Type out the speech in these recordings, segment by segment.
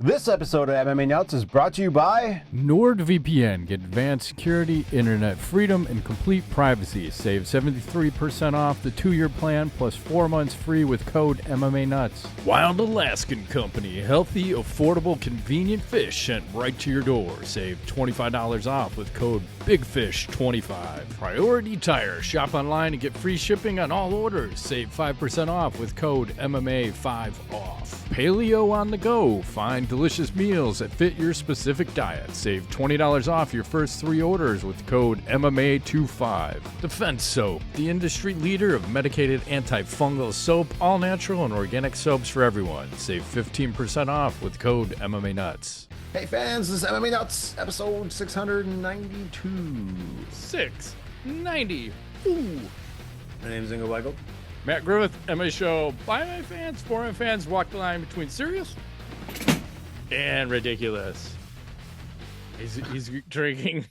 This episode of MMA Nuts is brought to you by NordVPN. Get advanced security, internet freedom, and complete privacy. Save 73% off the 2-year plan plus 4 months free with code MMANUTS. Wild Alaskan Company. Healthy, affordable, convenient fish sent right to your door. Save $25 off with code BIGFISH25. Priority Tire. Shop online and get free shipping on all orders. Save 5% off with code MMA5OFF. Paleo on the go. Find delicious meals that fit your specific diet. Save $20 off your first 3 orders with code MMA25. Defense Soap, the industry leader of medicated antifungal soap, all natural and organic soaps for everyone. Save 15% off with code MMANUTS. Hey fans, this is MMA Nuts, episode 692. 690. My name is Ingo Weigel. Matt Griffith, MMA show. By my fans, for my fans, walk the line between serious and ridiculous. He's drinking.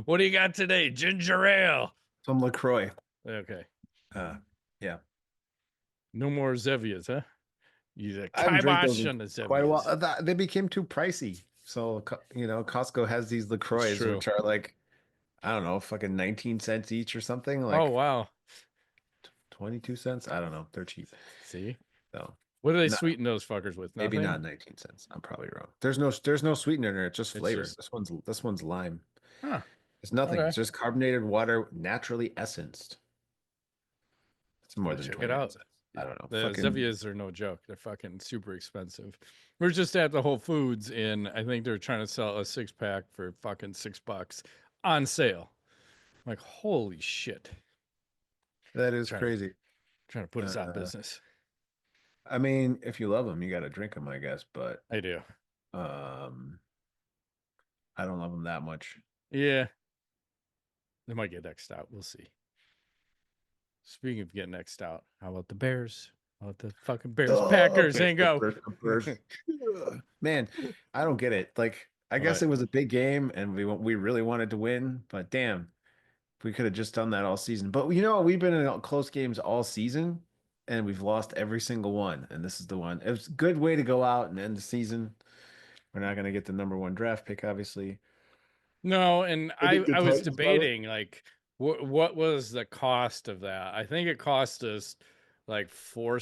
What do you got today? Ginger ale. Some LaCroix. Okay. Yeah. No more Zevias, huh? You I haven't drank those kibosh in on the Zevias. quite a while. They became too pricey. So, Costco has these LaCroix, which are like, I don't know, fucking 19 cents each or something. Like, oh, wow. 22 cents? I don't know. They're cheap. See? So, What do they sweeten those fuckers with? maybe Nothing? not 19 cents. I'm probably wrong. There's no sweetener in there. It's just flavor. This one's lime. Huh. It's nothing. Okay. It's just carbonated water, naturally essenced. It's more than Check 20 it out. cents. I don't know. The Zevias are no joke. They're fucking super expensive. We're just at the Whole Foods, and I think they're trying to sell a 6-pack for fucking $6 on sale. I'm like, holy shit. That is crazy. Trying to put us out of business. I mean, if you love them, you got to drink them, I guess. But I do. I don't love them that much. Yeah. They might get next out. We'll see. Speaking of getting next out, how about the Bears? How about the fucking Bears Packers? Ain't go. Man, I don't get it. Like, I guess it was a big game, and we really wanted to win. But damn, we could have just done that all season. But we've been in close games all season, and we've lost every single one. And this is the one. It was a good way to go out and end the season. We're not going to get the #1 draft pick, obviously. No, and I was Titans debating, like, what was the cost of that? I think it cost us like 3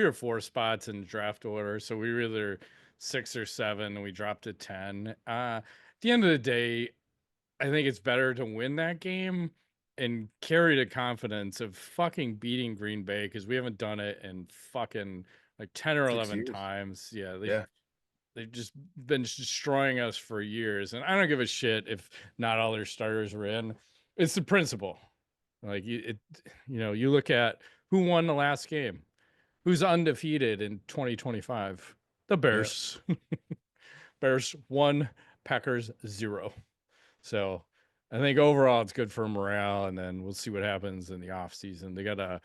or 4 spots in draft order. So we were either 6 or 7, and we dropped to 10. At the end of the day, I think it's better to win that game and carry the confidence of fucking beating Green Bay, because we haven't done it in fucking like 10 or 11 times. Yeah, they've just been destroying us for years, and I don't give a shit if not all their starters are in. It's the principle. Like, you look at who won the last game, who's undefeated in 2025. The Bears. Yeah. Bears 1, Packers 0. So I think overall it's good for morale, and then we'll see what happens in the off season. They got a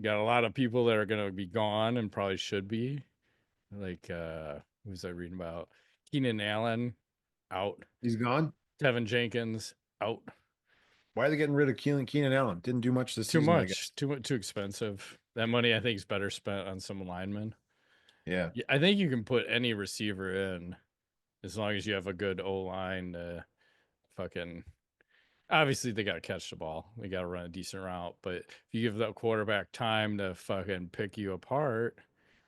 lot of people that are going to be gone and probably should be. Like, who's I reading about? Keenan Allen out. He's gone. Tevin Jenkins out. Why are they getting rid of Keenan Allen? Didn't do much this season. Too expensive. That money, I think, is better spent on some linemen. Yeah. I think you can put any receiver in as long as you have a good O-line to fucking. Obviously, they got to catch the ball. They got to run a decent route. But if you give that quarterback time to fucking pick you apart,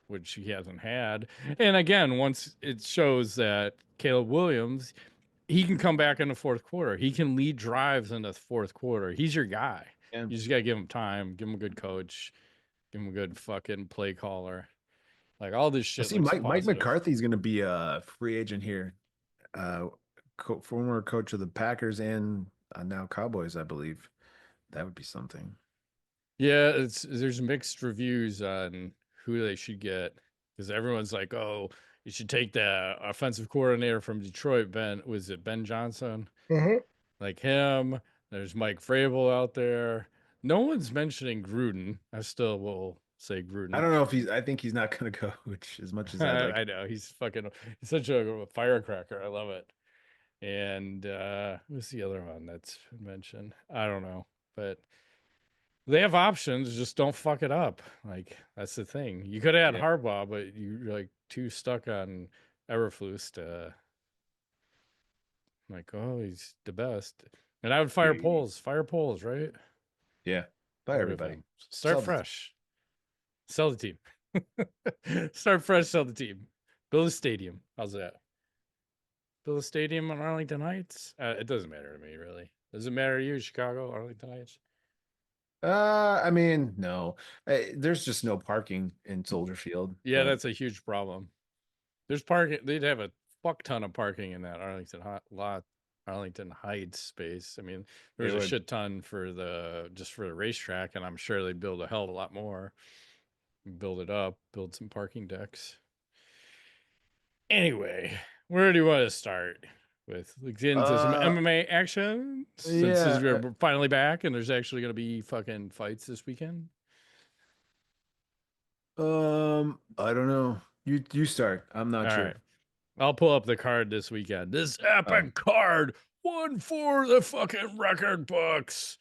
which he hasn't had. And again, once it shows that Caleb Williams, he can come back in the fourth quarter. He can lead drives in the fourth quarter. He's your guy. Yeah. You just got to give him time, give him a good coach, give him a good fucking play caller. Like, all this shit. See, Mike McCarthy's going to be a free agent here. Former coach of the Packers and now Cowboys, I believe. That would be something. Yeah, there's mixed reviews on who they should get, because everyone's like, oh, you should take the offensive coordinator from Detroit, Ben Johnson? Mm-hmm. Like him. There's Mike Vrabel out there. No one's mentioning Gruden. I still will say Gruden. I don't know if I think he's not going to coach as much as I like. I know. He's such a firecracker. I love it. And who's the other one that's mentioned? I don't know. But they have options, just don't fuck it up. Like, that's the thing. You could have had Harbaugh, but you're like too stuck on Eberflus. Like, oh, he's the best. And I would Yeah. fire polls, right? Yeah. Bye, everybody. Everything. Start Sell the fresh. Sell the team. Start fresh, sell the team. Build a stadium. How's that? Build a stadium on Arlington Heights? It doesn't matter to me, really. Does it matter to you, Chicago, Arlington Heights? I mean, no. There's just no parking in Soldier Field, Yeah, but that's a huge problem. There's parking. They'd have a fuck ton of parking in that Arlington Heights space. I mean, they there's a would. shit ton for the racetrack, and I'm sure they'd build a hell of a lot more. Build it up, build some parking decks. Anyway, where do you want to start? With get into some Uh, MMA action since yeah. we're finally back and there's actually going to be fucking fights this weekend. I don't know. You start. I'm All not right, sure. I'll pull up the card this weekend. This Oh, epic card, one for the fucking record books.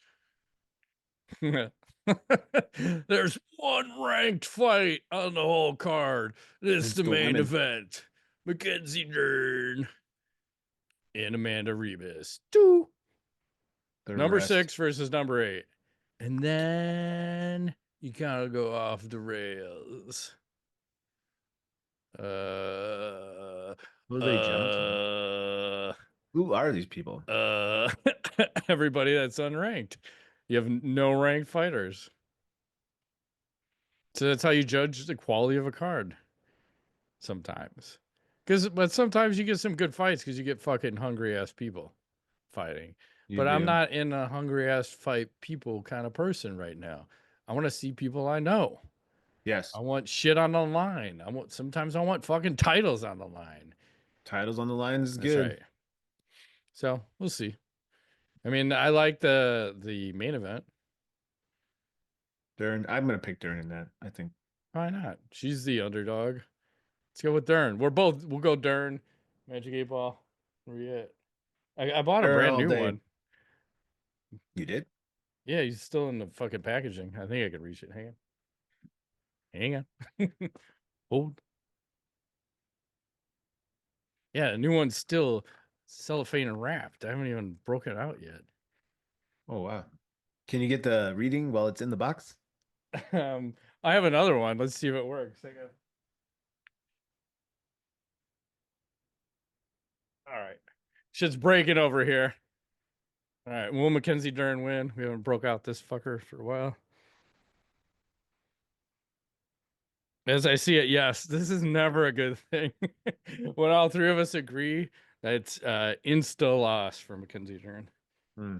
There's one ranked fight on the whole card. This is it's the the main women. event. Mackenzie Dern and Amanda Ribas. Two. The Number rest. 6 versus number 8. And then you kind of go off the rails. Uh, Who are they jump to? uh, Who are these people? uh, everybody that's unranked. You have no ranked fighters. So that's how you judge the quality of a card sometimes. But sometimes you get some good fights because you get fucking hungry ass people fighting. You But I'm do. not in a hungry ass fight people kind of person right now. I want to see people I know. I Yes. want shit on the line. Sometimes I want fucking titles on the line. Titles on the line is That's good. right. So we'll see. I mean, I like the main event. Dern. I'm gonna pick Dern in that, I think. Why not? She's the underdog. Let's go with Dern. We'll go Dern. Magic 8 Ball. Where you at? I bought a Dern brand all new day. one. You did? Yeah, he's still in the fucking packaging. I think I can reach it. Hang on. Hang on. Hold. Yeah, the new one's still cellophane and wrapped. I haven't even broken it out yet. Oh wow. Can you get the reading while it's in the box? Um, I have another one. Let's see if it works. Hang on. All right. Shit's breaking over here. All right. Will Mackenzie Dern win? We haven't broke out this fucker for a while. As I see it, yes. This is never a good thing. When all three of us agree, that's insta loss for Mackenzie Dern. Hmm.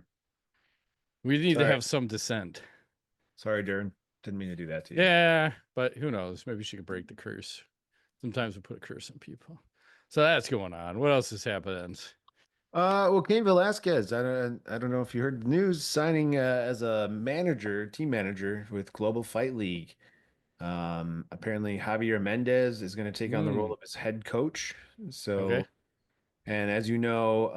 We need to Sorry. have some dissent. Sorry, Dern. Didn't mean to do that to you. Yeah, but who knows? Maybe she could break the curse. Sometimes we put a curse on people. So that's going on. What else is happening? Well, Cain Velasquez, I don't know if you heard the news, signing as a manager, team manager with Global Fight League. Apparently Javier Mendez is going to take on the role Hmm. of his head coach. Okay. So, and as you know,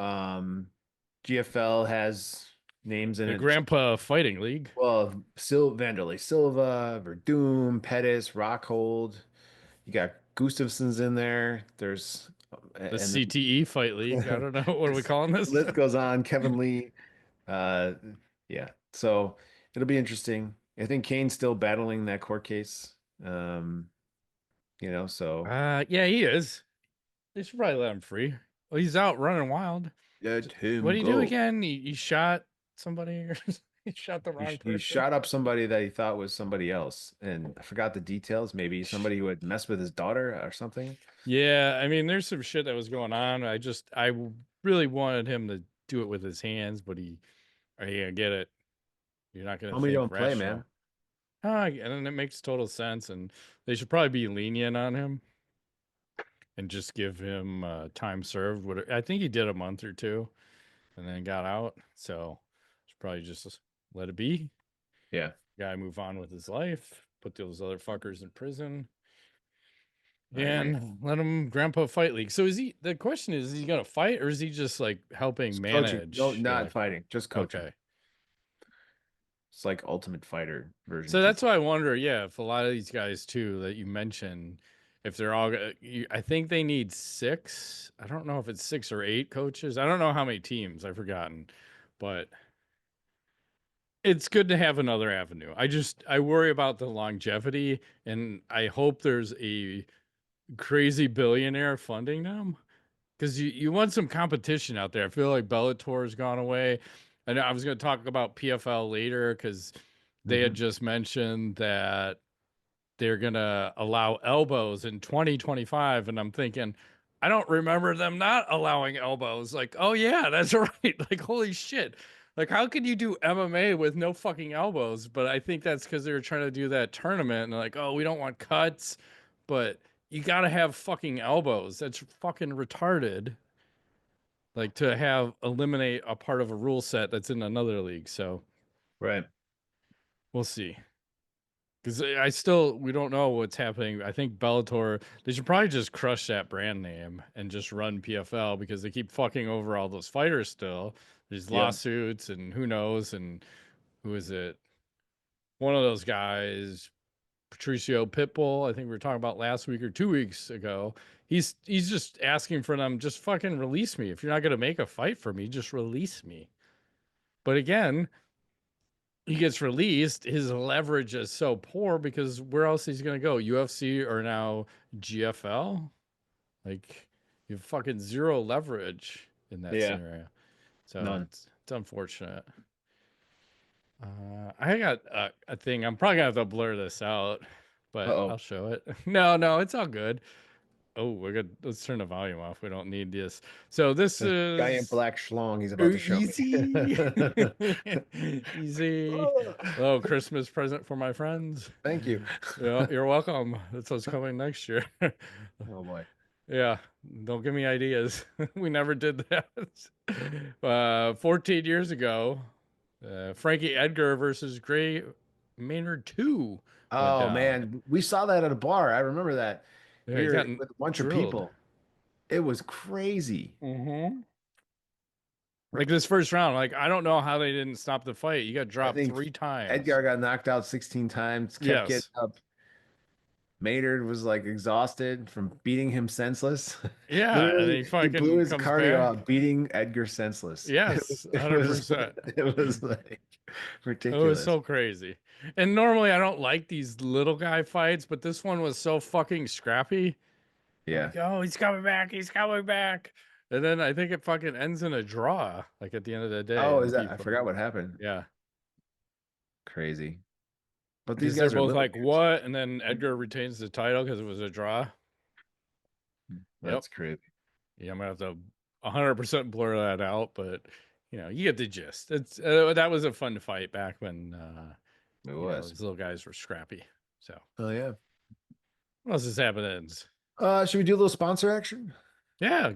GFL has names in The it. Grandpa Fighting League. Well, Vanderlei Silva, Verdum, Pettis, Rockhold. You got Gustafson's in there. There's The and CTE Fight League. I the don't know. What are we calling this? list goes on. Kevin Lee. Uh, yeah. So it'll be interesting. I think Kane's still battling that court case. Um, so Yeah, he is. They should probably let him free. Well, he's out running wild. let What him did he do go. again? He shot somebody or he shot the wrong He person. shot up somebody that he thought was somebody else, and I forgot the details. Maybe somebody who had messed with his daughter or something. Yeah, I mean, there's some shit that was going on. I really wanted him to do it with his hands, but I get it. You're not gonna Tell me you think don't play, rational. man. And it makes total sense, and they should probably be lenient on him and just give him time served. What I think he did a month or two, and then got out. So should probably just let it be. Yeah. Guy move on with his life. Put those other fuckers in prison. I agree. And let him grandpa fight league. So the question is he gonna fight or is he just like helping Just coaching. No, manage? not Yeah. fighting, just coaching. Okay. It's like Ultimate Fighter version So 2. that's why I wonder, yeah, if a lot of these guys too that you mentioned, if they're all, I think they need six. I don't know if it's 6 or 8 coaches. I don't know how many teams. I've forgotten, but it's good to have another avenue. I worry about the longevity, and I hope there's a crazy billionaire funding them because you want some competition out there. I feel like Bellator's gone away. And I was going to talk about PFL later because they had Hmm. just mentioned that they're going to allow elbows in 2025. And I'm thinking, I don't remember them not allowing elbows. Like, oh, yeah, that's right. Like, holy shit. Like, how can you do MMA with no fucking elbows? But I think that's because they were trying to do that tournament and they're like, oh, we don't want cuts, but you got to have fucking elbows. That's fucking retarded. Like to have eliminate a part of a rule set that's in another league. So Right. we'll see. Because we don't know what's happening. I think Bellator, they should probably just crush that brand name and just run PFL because they keep fucking over all those fighters still. There's Yep. lawsuits and who knows. And who is it? One of those guys, Patricio Pitbull, I think we were talking about last week or 2 weeks ago. He's just asking for them, just fucking release me. If you're not going to make a fight for me, just release me. But again, he gets released, his leverage is so poor because where else is he going to go? UFC or now GFL? Like you have fucking zero leverage in that Yeah. scenario. So None. it's unfortunate. I got a thing. I'm probably gonna have to blur this out, but Uh-oh. I'll show it. No, it's all good. Oh, we're good. Let's turn the volume off. We don't need this. So this This giant is black schlong he's about to show me. easy. Easy. Oh, Oh, Christmas present for my friends. thank you. Yeah, you're welcome. That's what's coming next year. Oh boy. Yeah, don't give me ideas. We never did that. 14 years ago, Frankie Edgar versus Gray Maynard 2 went Oh down. man, we saw that at a bar. I remember that. Yeah, We he got were with a bunch of drilled. people. It was crazy. Mm-hmm. Like this first round, like I don't know how they didn't stop the fight. You got I dropped think 3 times. Edgar got knocked out 16 times, kept getting Yes. up. Maynard was like exhausted from beating him senseless. Yeah, and he Literally, he blew fucking his comes cardio back. out beating Edgar senseless. Yes, It was 100%. it was like It was ridiculous. so crazy. And normally I don't like these little guy fights, but this one was so fucking scrappy. I'm Yeah. like, oh, he's coming back. He's coming back. And then I think it fucking ends in a draw, like at the end of the day. Oh, is And that I people, forgot what happened. yeah. Crazy. But these Because they're guys are both little like, dudes. what? And then Edgar retains the title because it was a draw. Yep. That's crazy. Yeah, I'm gonna have to 100% blur that out, but you get the gist. It's that was a fun fight back when It was. these little guys were scrappy. So Oh yeah. what else is happening? Should we do a little sponsor action? Yeah,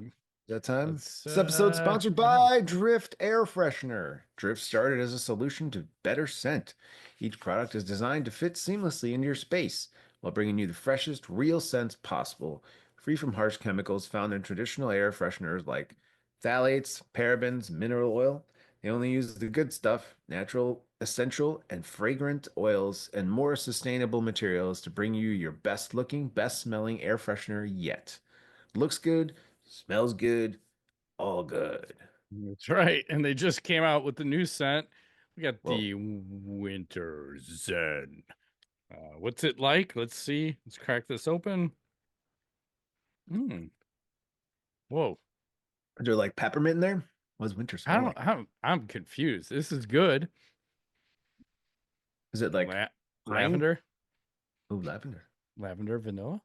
That time. let's This episode sponsored why not? by Drift Air Freshener. Drift started as a solution to better scent. Each product is designed to fit seamlessly into your space while bringing you the freshest, real scents possible, free from harsh chemicals found in traditional air fresheners like phthalates, parabens, mineral oil. They only use the good stuff, natural, essential, and fragrant oils and more sustainable materials to bring you your best looking, best smelling air freshener yet. Looks good, smells good, all good. That's right. And they just came out with the new scent. We got Whoa. the Winter Zen. What's it like? Let's see. Let's crack this open. Mm. Whoa. Is there like peppermint in there? What does winter I smell don't. like? I'm confused. This is good. Is it like La pine? lavender, Oh, lavender. lavender, vanilla.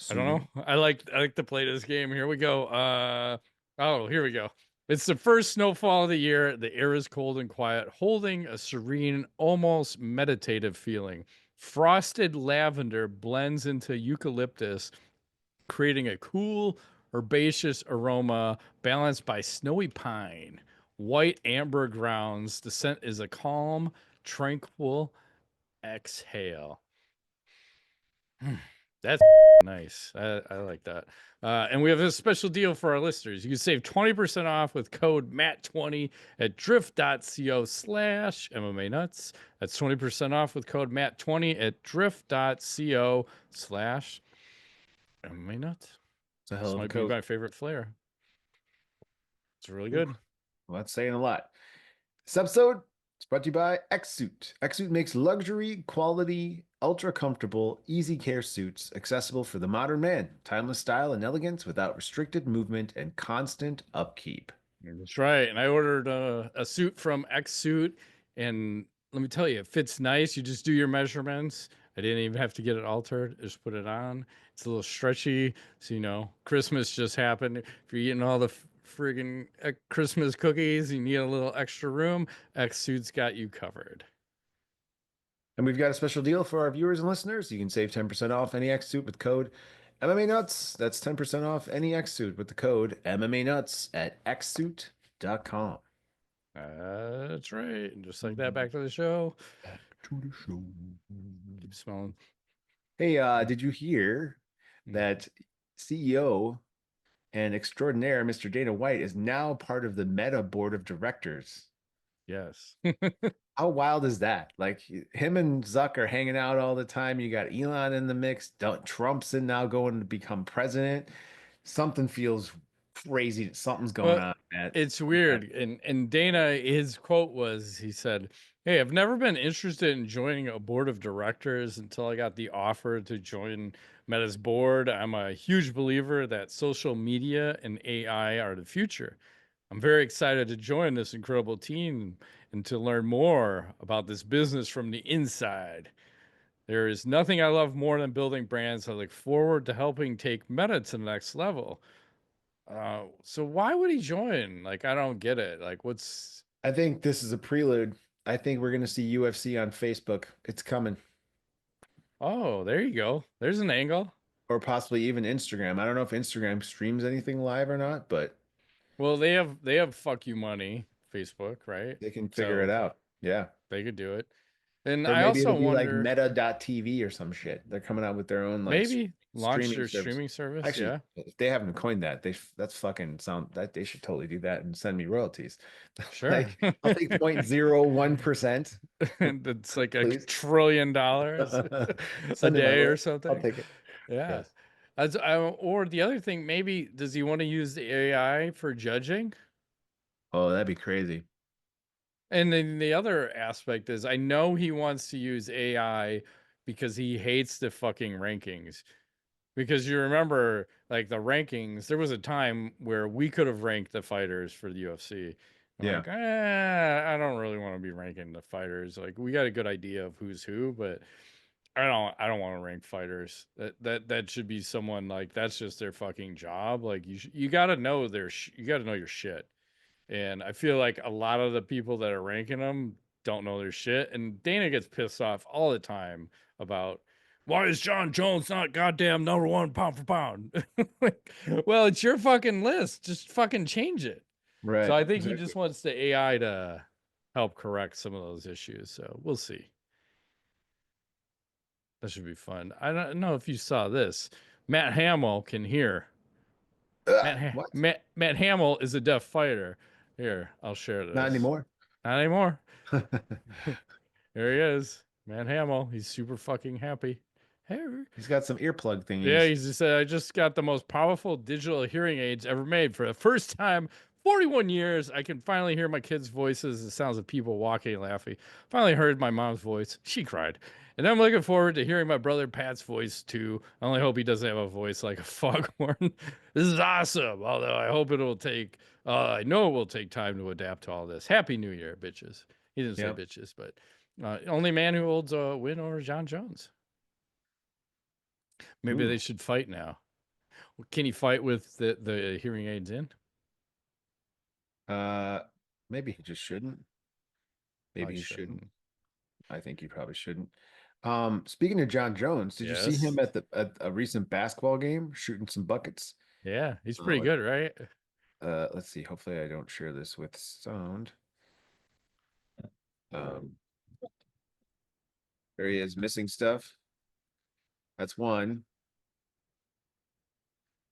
I don't Soothing. know. I like to play this game. Here we go. Oh, here we go. It's the first snowfall of the year. The air is cold and quiet, holding a serene, almost meditative feeling. Frosted lavender blends into eucalyptus, creating a cool, herbaceous aroma balanced by snowy pine, white amber grounds. The scent is a calm, tranquil exhale. That's nice. I like that. And we have a special deal for our listeners. You can save 20% off with code MAT20 at drift.co/MMA nuts. That's 20% off with code MAT20 at drift.co/. MMA nuts. It's a hell This of a might be coat. my favorite flavor. It's really Ooh, good. well, that's saying a lot. This episode is brought to you by X-Suit. X-Suit makes luxury, quality, ultra comfortable, easy care suits accessible for the modern man. Timeless style and elegance without restricted movement and constant upkeep. That's right. And I ordered a suit from X Suit, and let me tell you, it fits nice. You just do your measurements. I didn't even have to get it altered. Just put it on. It's a little stretchy, so Christmas just happened. If you're eating all the friggin' Christmas cookies, you need a little extra room. X Suit's got you covered. And we've got a special deal for our viewers and listeners. You can save 10% off any X-Suit with code MMA Nuts. That's 10% off any X-Suit with the code MMA Nuts at xsuit.com. That's right. And just like that, back to the show. Back to the show. Keep smelling. Hey, did you hear that CEO and extraordinaire Mr. Dana White is now part of the Meta board of directors? Yes. How wild is that? Like him and Zuck are hanging out all the time. You got Elon in the mix. Trump's in now going to become president. Something feels crazy. Something's going Well, on, Matt. it's weird. And Dana, his quote was, he said, "Hey, I've never been interested in joining a board of directors until I got the offer to join Meta's board. I'm a huge believer that social media and AI are the future. I'm very excited to join this incredible team and to learn more about this business from the inside. There is nothing I love more than building brands. I look forward to helping take Meta to the next level." So why would he join? Like, I don't get it. Like, what's I think this is a prelude. I think we're going to see UFC on Facebook. It's coming. oh, there you go. There's an angle. Or possibly even Instagram. I don't know if Instagram streams anything live or not, but Well, they have fuck you money, Facebook, right? they can figure it So out. Yeah. they could do it. And Or I maybe also it'll be like wonder, meta.tv or some shit. They're coming out with their own like maybe launch streaming their service. streaming service. Actually, Yeah, if they haven't coined that, that's fucking sound that they should totally do that and send me royalties. sure. Like I'll take 0.01%, And it's like a please. $1 trillion a Send it my day way. or I'll something. take it. Yeah. Yes. Or the other thing, maybe does he want to use the AI for judging? Oh, that'd be crazy. And then the other aspect is I know he wants to use AI because he hates the fucking rankings. Because you remember, like the rankings, there was a time where we could have ranked the fighters for the UFC. I'm Yeah. like, I don't really want to be ranking the fighters. Like we got a good idea of who's who, but I don't want to rank fighters. That should be someone like that's just their fucking job. Like you got to know you got to know your shit. And I feel like a lot of the people that are ranking them don't know their shit. And Dana gets pissed off all the time about why is Jon Jones not goddamn #1 pound for pound? Like, well, it's your fucking list. Just fucking change it. So Right. I think he Exactly. just wants the AI to help correct some of those issues. So we'll see. That should be fun. I don't know if you saw this. Matt Hamill can hear. What? Matt Hamill is a deaf fighter. Here, I'll share Not this. anymore. Not anymore. There he is, Man Hamill. He's super fucking happy. Hey. He's got some earplug Yeah, thingies. he's just said, I just got the most powerful digital hearing aids ever made. For the first time, 41 years, I can finally hear my kids' voices, the sounds of people walking and laughing. Finally heard my mom's voice. She cried. And I'm looking forward to hearing my brother Pat's voice too. I only hope he doesn't have a voice like a foghorn. This is awesome. Although I know it will take time to adapt to all this. Happy New Year, bitches. He didn't say Yep. bitches, but only man who holds a win over Jon Jones. Maybe Ooh. they should fight now. Can he fight with the hearing aids in? Uh, maybe he just shouldn't. I Maybe he shouldn't. shouldn't. I think he probably shouldn't. Speaking of Jon Jones, did you see Yes. him at a recent basketball game shooting some buckets? Yeah, he's pretty Uh, good, right? let's see. Hopefully, I don't share this with sound. Um, there he is, missing stuff. That's one.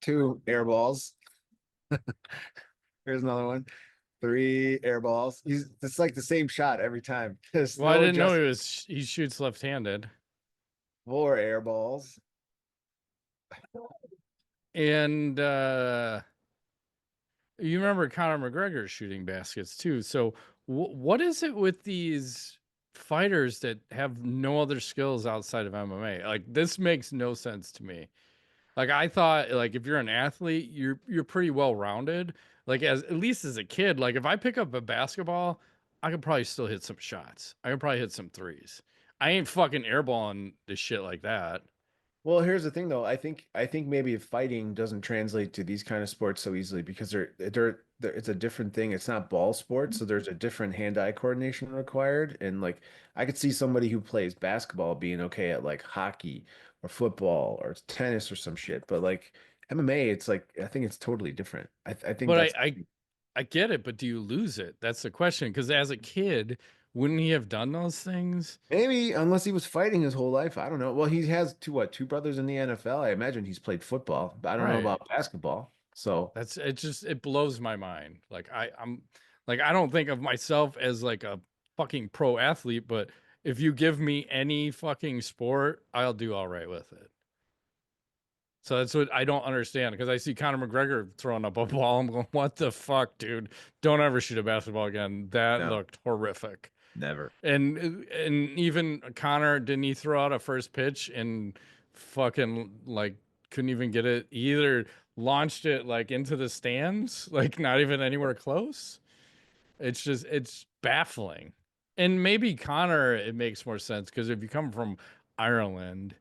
Two air balls. Here's another one. Three air balls. It's like the same shot every time. There's Well, I no didn't know adjustment. he shoots left-handed. Four air balls. And you remember Conor McGregor shooting baskets too. So what is it with these fighters that have no other skills outside of MMA? Like this makes no sense to me. Like I thought like if you're an athlete, you're pretty well rounded. Like as at least as a kid, like if I pick up a basketball, I could probably still hit some shots. I could probably hit some threes. I ain't fucking airballing this shit like that. Well, here's the thing though. I think maybe fighting doesn't translate to these kind of sports so easily because it's a different thing. It's not ball sports, so there's a different hand-eye coordination required. And like I could see somebody who plays basketball being okay at like hockey or football or tennis or some shit. But like MMA, it's like I think it's totally different. I think But that's I get it, but do you lose it? That's the question. Because as a kid, wouldn't he have done those things? maybe unless he was fighting his whole life. I don't know. Well, he has two brothers in the NFL. I imagine he's played football, but I don't know Right. about basketball. So That's it. Just it blows my mind. Like I'm like I don't think of myself as like a fucking pro athlete, but if you give me any fucking sport, I'll do all right with it. So that's what I don't understand because I see Conor McGregor throwing up a ball. I'm going, what the fuck, dude? Don't ever shoot a basketball again. That no, looked horrific. never. And even Connor, didn't he throw out a first pitch and fucking like couldn't even get it? He either launched it like into the stands, like not even anywhere close. It's just it's baffling. And maybe Connor, it makes more sense because if you come from Ireland,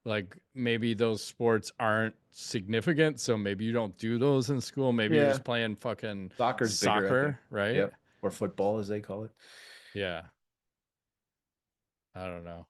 like maybe those sports aren't significant, so maybe you don't do those in school. Maybe you're Yeah, just playing fucking soccer's bigger, I think. soccer, right? Yep. Or football, as they call it. Yeah. I don't know.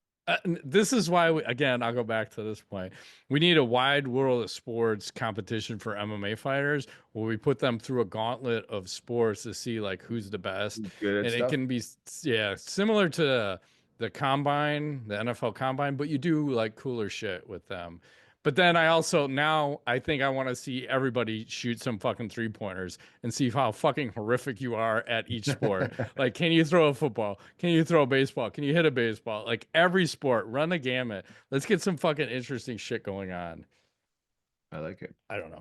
This is why, again, I'll go back to this point. We need a wide world of sports competition for MMA fighters where we put them through a gauntlet of sports to see like who's the best. Good at And it stuff. can be, yeah, similar to the combine, the NFL combine, but you do like cooler shit with them. But then I also now I think I want to see everybody shoot some fucking three pointers and see how fucking horrific you are at each sport. Like, can you throw a football? Can you throw a baseball? Can you hit a baseball? Like every sport, run the gamut. Let's get some fucking interesting shit going on. I like it. I don't know.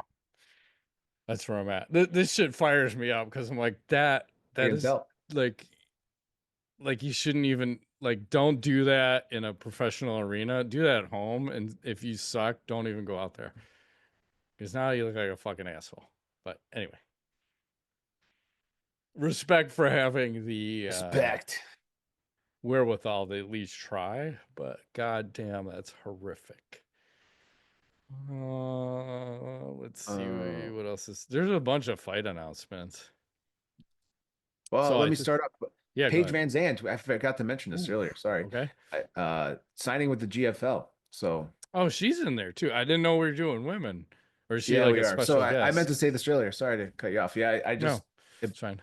That's where I'm at. This shit fires me up because I'm like that. I That can is tell. like you shouldn't even like don't do that in a professional arena. Do that at home, and if you suck, don't even go out there because now you look like a fucking asshole. But anyway, respect for having the Respect. wherewithal to at least try, but goddamn, that's horrific. Let's see Uh, what else is. There's a bunch of fight announcements. well, So let I me think, start up. yeah, go Paige ahead. Van Zandt. I forgot to mention this Ooh, earlier. Sorry. okay. Signing with the GFL. So Oh, she's in there too. I didn't know we were doing women, or is she yeah, like we a are. So special I meant guest? to say this earlier. Sorry to cut you off. Yeah, I No, just it, it's fine.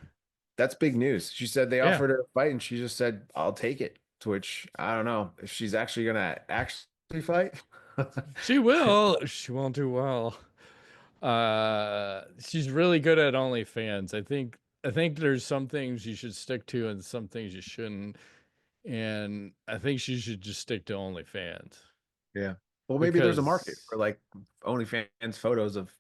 that's big news. She said they Yeah, offered her a fight, and she just said, "I'll take it." To which I don't know if she's actually gonna actually fight. she will. She won't do well. She's really good at OnlyFans. I think there's some things you should stick to and some things you shouldn't. And I think she should just stick to OnlyFans Yeah. Well, maybe there's a market because, for like OnlyFans photos of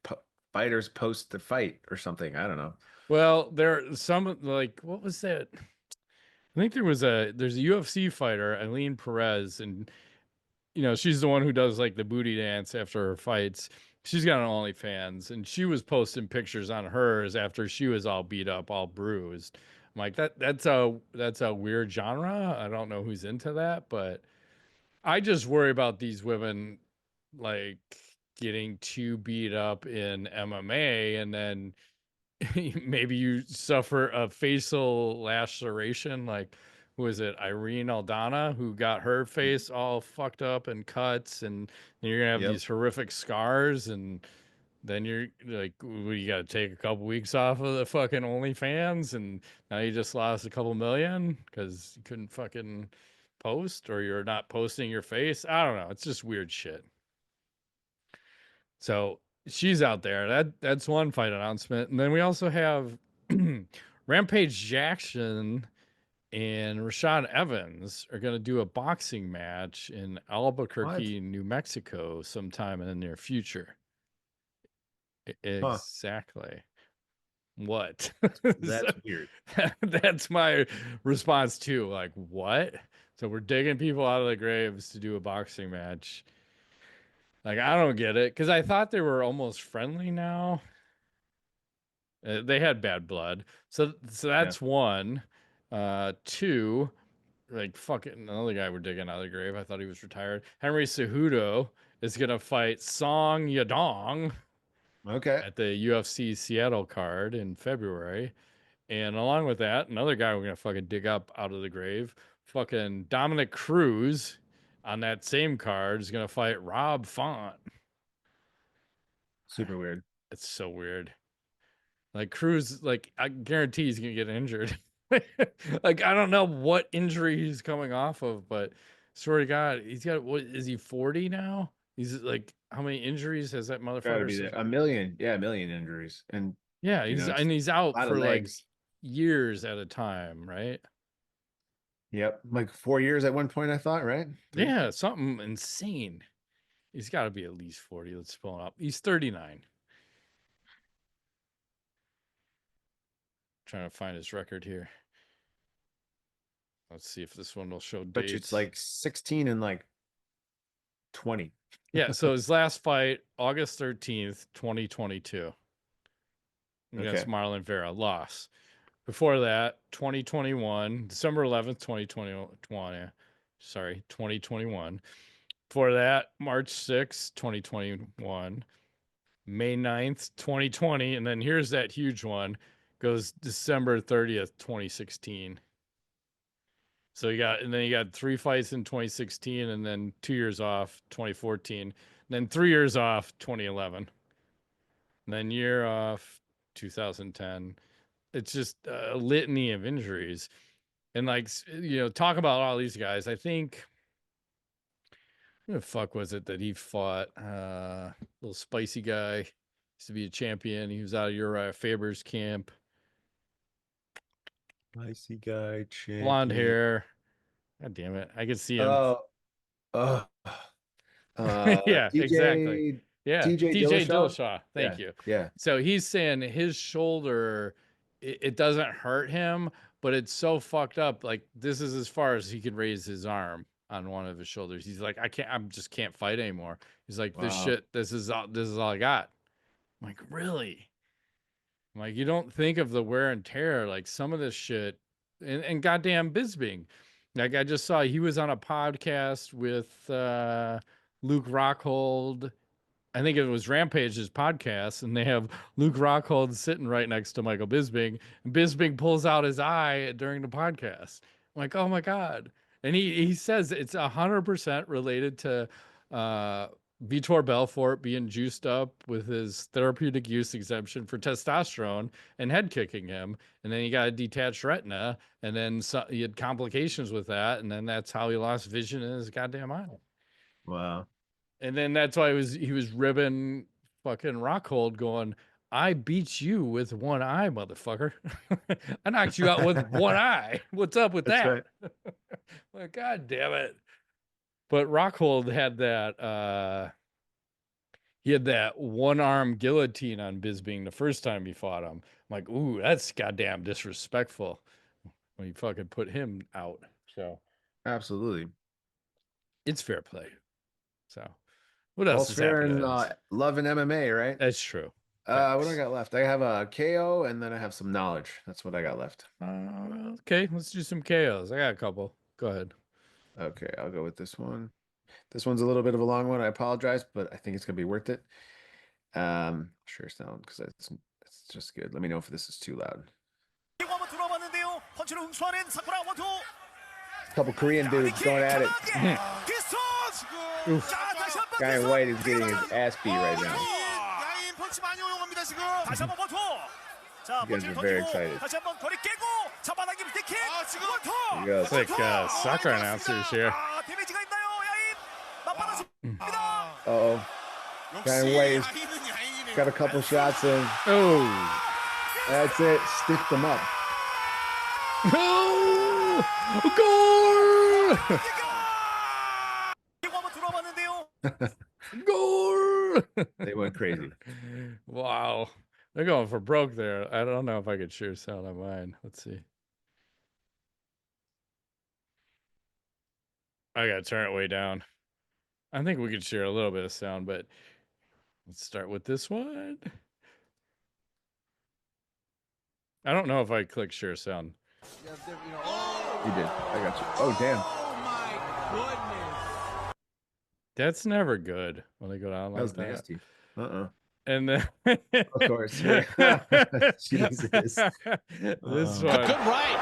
fighters post the fight or something. I don't know. well, there are some like what was that? I think there's a UFC fighter, Eileen Perez, and she's the one who does like the booty dance after her fights. She's got an OnlyFans, and she was posting pictures on hers after she was all beat up, all bruised. I'm like that's a weird genre. I don't know who's into that, but I just worry about these women like getting too beat up in MMA and then maybe you suffer a facial laceration like who is it, Irene Aldana, who got her face all fucked up and cuts, and you're gonna have Yep. these horrific scars, and then you're like, you got to take a couple weeks off of the fucking OnlyFans, and now you just lost a couple million because you couldn't fucking post, or you're not posting your face. I don't know. It's just weird shit. So she's out there. That's one fight announcement, and then we also have Rampage Jackson and Rashad Evans are going to do a boxing match in What? Albuquerque, New Mexico, sometime in the near future. Huh. Exactly. What? That's weird. That's my response too. Like, what? So we're digging people out of the graves to do a boxing match. Like, I don't get it because I thought they were almost friendly now. They had bad blood. So Yeah. that's one. Two, like fucking another guy we're digging out of the grave. I thought he was retired. Henry Cejudo is gonna fight Song Yadong Okay. at the UFC Seattle card in February. And along with that, another guy we're gonna fucking dig up out of the grave, fucking Dominic Cruz on that same card is gonna fight Rob Font. Super weird. It's so weird. Like Cruz, like I guarantee he's gonna get injured. Like I don't know what injury he's coming off of, but swear to God, he's got what is he 40 now? He's like how many injuries has that Got to motherfucker? be there. A million. Yeah, a million injuries. And, Yeah, it's he's a out lot of for like legs. years at a time, right? Yep. Like 4 years at one point, I thought, right? Three? Yeah, something insane. He's got to be at least 40. Let's pull him up. He's 39. Trying to find his record here. Let's see if this one will show Bet you it's dates. like 16 and like 20. Yeah, so his last fight, August 13th, 2022, against Okay. Marlon Vera, loss. Before that, 2021, December 11th, 2020. Sorry, 2021. Before that, March 6th, 2021, May 9th, 2020. And then here's that huge one, goes December 30th, 2016. So you got 3 fights in 2016 and then 2 years off, 2014, then 3 years off, 2011, and then year off, 2010. It's just a litany of injuries. And like, talk about all these guys. I think, who the fuck was it that he fought? Little spicy guy, used to be a champion. He was out of Uriah Faber's camp. Icy guy Blonde champion. hair. God damn it. I could see him. Oh, uh, Yeah, exactly. TJ, Yeah, TJ TJ Dillashaw. Dillashaw. Yeah, Thank you. yeah. So he's saying his shoulder, it doesn't hurt him, but it's so fucked up. Like this is as far as he can raise his arm on one of his shoulders. He's like, I'm just can't fight anymore. He's like, Wow. this is all I got. I'm like, really? I'm like, you don't think of the wear and tear, like some of this shit, and goddamn Bisbing. Like I just saw he was on a podcast with Luke Rockhold. I think it was Rampage's podcast, and they have Luke Rockhold sitting right next to Michael Bisbing, and Bisbing pulls out his eye during the podcast. I'm like, oh my God. And he says it's 100% related to uh Vitor Belfort being juiced up with his therapeutic use exemption for testosterone and head kicking him. And then he got a detached retina, and then he had complications with that. And then that's how he lost vision in his goddamn eye. Wow. And then that's why he was ribbing fucking Rockhold going, I beat you with one eye, motherfucker. I knocked you out with one eye. What's up with That's that? right. Like, God damn it. But Rockhold had that he had that one arm guillotine on Bisbing the first time he fought him. I'm like, ooh, that's goddamn disrespectful when you fucking put him out. So Absolutely. it's fair play. So what else All's is fair happening? in love and MMA, right? That's true. What do I Facts. got left? I have a KO and then I have some knowledge. That's what I got left. Okay, let's do some KOs. I got a couple. Go ahead. Okay, I'll go with this one. This one's a little bit of a long one. I apologize, but I think it's gonna be worth it. Sure sound because it's just good. Let me know if this is too loud. A couple Korean dudes going at it. Oof. Guy in white is getting his ass beat right now. You guys are very excited. He goes. It's like soccer announcers here. Uh-oh. Guy in white has got a couple shots in. Oh. That's it. Stiffed them up. Oh! Gore! Gore! They went crazy. Wow. They're going for broke there. I don't know if I could share sound on mine. Let's see. I gotta turn it way down. I think we could share a little bit of sound, but let's start with this one. I don't know if I click share sound. You did. I got you. Oh, damn. Oh my goodness. That's never good when they go down That like was that. nasty. Uh-uh. And then Of course. Yeah. Jesus. this A one. good right.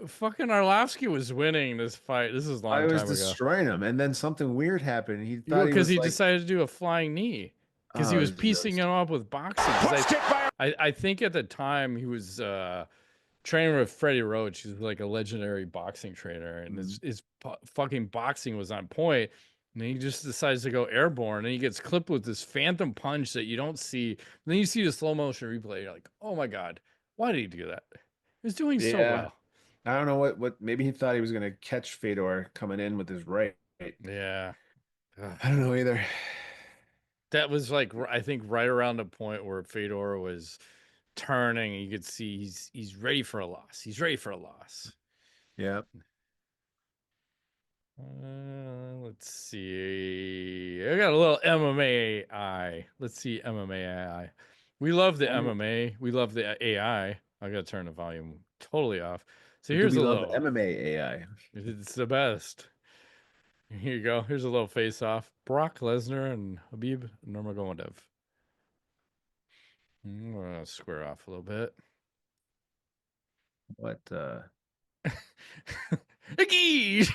Fucking Arlovsky was winning this fight. This is a I long was time ago. destroying him, and then something weird happened. He thought he Because was he like, decided to do a flying knee. Because he oh, was this is piecing him up with boxing. I think at the time he was training with Freddie Roach. He's like a legendary boxing trainer, and his fucking boxing was on point. And then he just decides to go airborne, and he gets clipped with this phantom punch that you don't see. And then you see the slow motion replay. You're like, oh my god, why did he do that? He was doing so yeah. well. I don't know what maybe he thought he was gonna catch Fedor coming in with his right. Yeah. Ugh. I don't know either. That was like I think right around the point where Fedor was turning, and you could see he's ready for a loss. He's ready for a loss. Yeah. Let's see. I got a little MMA eye. Let's see MMA eye. We love the MMA. We love the AI. I gotta turn the volume totally off. So Do here's we a love little. MMA AI? It's the best. Here you go. Here's a little face off. Brock Lesnar and Habib Nurmagomedov. I'm gonna square off a little bit. What Agee!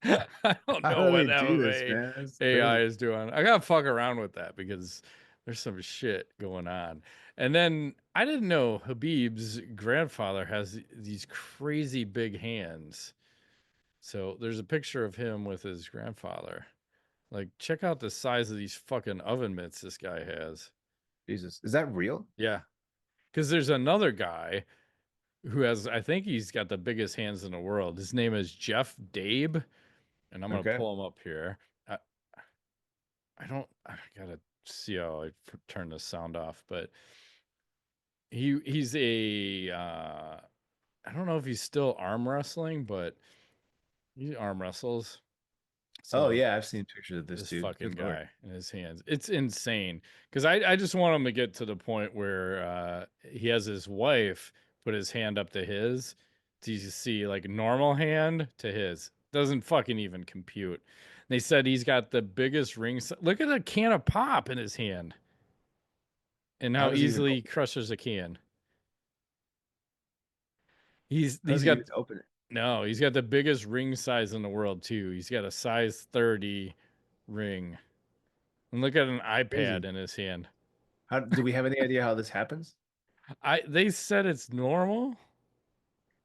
I don't how know do what they do this, MMA man? It's AI crazy. is doing. I gotta fuck around with that because there's some shit going on. And then I didn't know Habib's grandfather has these crazy big hands. So there's a picture of him with his grandfather. Like, check out the size of these fucking oven mitts this guy has. Jesus. Is that real? Yeah. Because there's another guy who has, I think he's got the biggest hands in the world. His name is Jeff Dabe. And I'm going to Okay. pull him up here. I gotta see how I turn the sound off, but he's a I don't know if he's still arm wrestling, but he arm wrestles. Oh So yeah, I've seen pictures of this this dude. fucking Good Lord. guy in his hands, it's insane. Because I just want him to get to the point where he has his wife put his hand up to his. So you see like normal hand to his. Doesn't fucking even compute. They said he's got the biggest ring. Look at a can of pop in his hand and How how does he even easily he open it? crushes a can. He's How he's does he got even open it? no, he's got the biggest ring size in the world too. He's got a size 30 ring. And look at an iPad Crazy. in his hand. How do we have any idea how this happens? They said it's normal.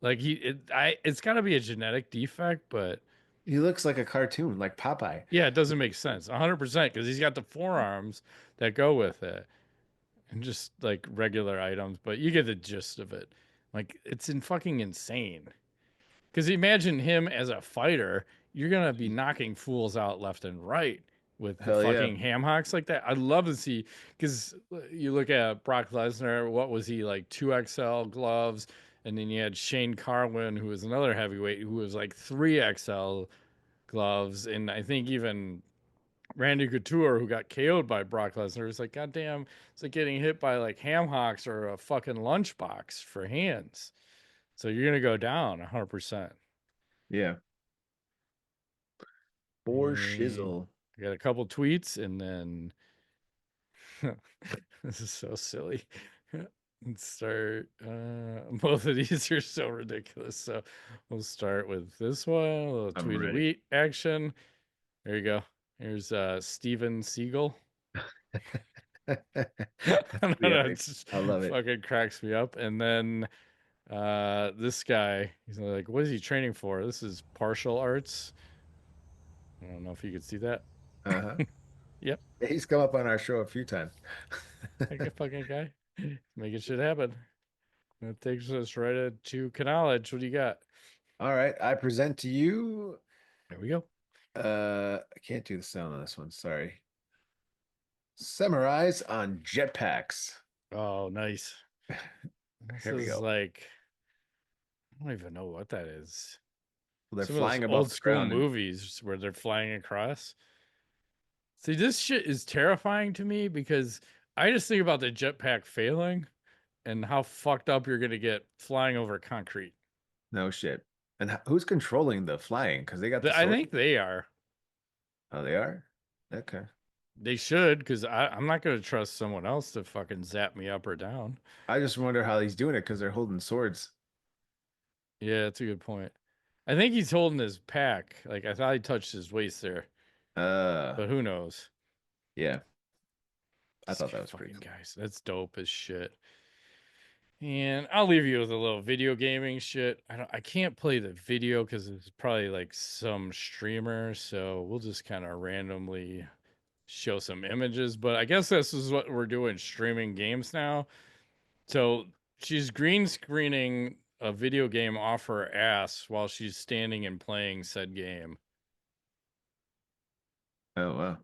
Like it's got to be a genetic defect, but He looks like a cartoon, like Popeye. yeah, it doesn't make sense. 100% because he's got the forearms that go with it and just like regular items, but you get the gist of it. Like it's in fucking insane. Because imagine him as a fighter, you're gonna be knocking fools out left and right with the Hell yeah. fucking ham hocks like that. I'd love to see because you look at Brock Lesnar, what was he like 2XL gloves, and then you had Shane Carwin, who was another heavyweight, who was like 3XL gloves, and I think even Randy Couture, who got KO'd by Brock Lesnar, was like, God damn, it's like getting hit by like ham hocks or a fucking lunchbox for hands. So you're gonna go down 100%. Yeah. For I shizzle. got a couple tweets and then this is so silly. Let's start. Both of these are so ridiculous. So we'll start with this one. A little I'm tweet of ready. wheat action. There you go. Here's Steven Siegel. I That's don't pretty know, epic. it just I love it. fucking cracks me up. And then this guy, he's like, what is he training for? This is partial arts. I don't know if you could see that. Uh-huh. Yep. Yeah, he's come up on our show a few times. Like a fucking guy. Making shit happen. That takes us right to knowledge. What do you got? All right, I present to you There we go. I can't do the sound on this one. Sorry. Samurais on jetpacks. Oh, nice. This Here we is go. like, I don't even know what that is. Well, they're Some of those flying above old the school ground. movies where they're flying across. See, this shit is terrifying to me because I just think about the jetpack failing and how fucked up you're gonna get flying over concrete. No shit. And who's controlling the flying? Because they got the I sword. think they are. Oh, they are? Okay. They should, because I'm not gonna trust someone else to fucking zap me up or down. I just wonder how he's doing it because they're holding swords. Yeah, that's a good point. I think he's holding his pack. Like I thought he touched his waist there, but who knows? Yeah. I These thought that was pretty fucking cool. guys. That's dope as shit. And I'll leave you with a little video gaming shit. I can't play the video because it's probably like some streamer, so we'll just kind of randomly show some images. But I guess this is what we're doing, streaming games now. So she's green screening a video game off her ass while she's standing and playing said game. Oh, wow.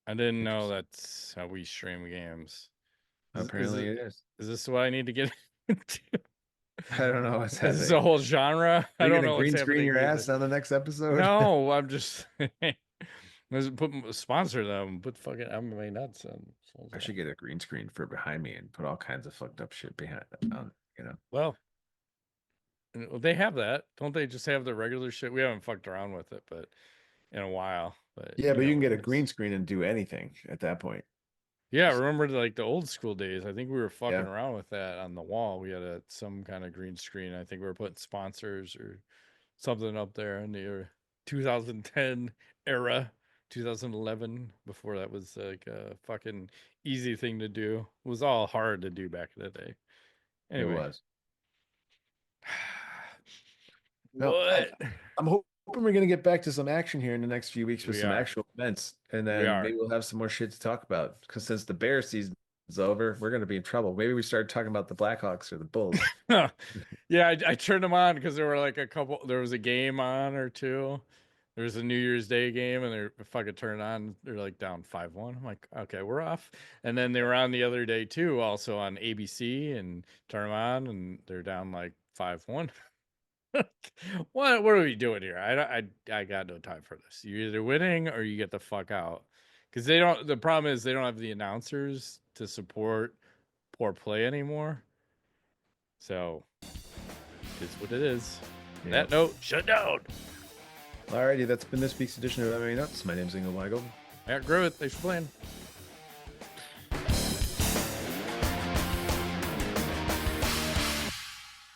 I didn't know Interesting. that's how we stream games. Apparently it is. Is this what I need to get into? I don't know what's Is this happening. a whole genre? Are I you don't gonna know what's green screen happening your either. ass on the next episode? No, I'm just let's sponsor them. Put fucking MMANUTS on. I should get a green screen for behind me and put all kinds of fucked up shit behind on, you know. Well, they have that, don't they? Just have the regular shit. We haven't fucked around with it, but in a while. But Yeah, but you know can what get a it is. green screen and do anything at that point. Yeah, remember like the old school days. I think we were fucking Yeah. around with that on the wall. We had some kind of green screen. I think we were putting sponsors or something up there in the 2010 era, 2011. Before that was like a fucking easy thing to do. It was all hard to do back in the day. It Anyway, was. No, what I'm hoping we're gonna get back to some action here in the next few weeks with we some are, actual events, and we then are. maybe we'll have some more shit to talk about. Because since the Bear season is over, we're gonna be in trouble. Maybe we start talking about the Blackhawks or the Bulls. Yeah, I turned them on because there were like there was a game on or two. There was a New Year's Day game and they're fucking turned on. They're like down 5-1. I'm like, okay, we're off. And then they were on the other day too, also on ABC, and turn them on and they're down like 5-1. What are we doing here? I got no time for this. You're either winning or you get the fuck out. Because the problem is they don't have the announcers to support poor play anymore. So it's what it is. On that note, shut down. Alrighty, that's been this week's edition of MMA Nuts. My name's Ingo Weigel. Matt Griffith, thanks for playing.